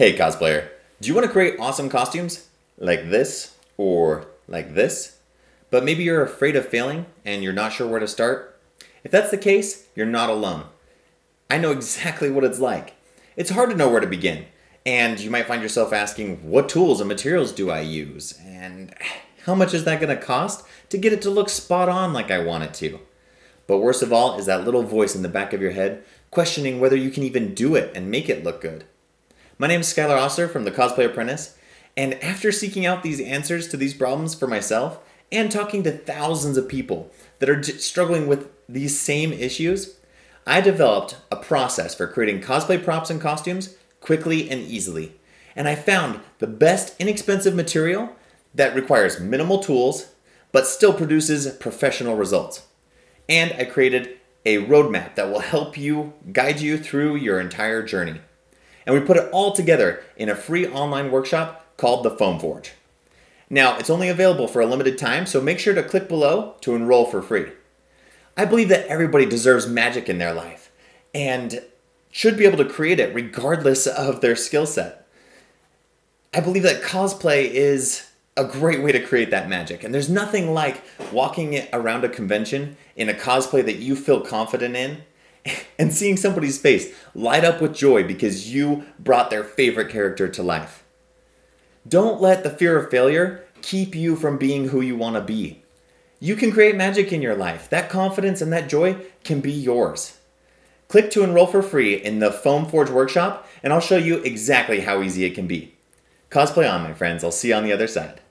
Hey cosplayer, do you want to create awesome costumes? Like this or like this? But maybe you're afraid of failing and you're not sure where to start? If that's the case, you're not alone. I know exactly what it's like. It's hard to know where to begin, and you might find yourself asking, what tools and materials do I use? And how much is that going to cost to get it to look spot on like I want it to? But worst of all is that little voice in the back of your head questioning whether you can even do it and make it look good. My name is Skylar Osser from the Cosplay Apprentice, and after seeking out these answers to these problems for myself and talking to thousands of people that are struggling with these same issues, I developed a process for creating cosplay props and costumes quickly and easily. And I found the best inexpensive material that requires minimal tools but still produces professional results. And I created a roadmap that will help you guide you through your entire journey. And we put it all together in a free online workshop called the Foam Forge. Now, it's only available for a limited time, so make sure to click below to enroll for free. I believe that everybody deserves magic in their life and should be able to create it regardless of their skill set. I believe that cosplay is a great way to create that magic, and there's nothing like walking around a convention in a cosplay that you feel confident in and seeing somebody's face light up with joy because you brought their favorite character to life. Don't let the fear of failure keep you from being who you want to be. You can create magic in your life. That confidence and that joy can be yours. Click to enroll for free in the Foam Forge workshop, and I'll show you exactly how easy it can be. Cosplay on, my friends. I'll see you on the other side.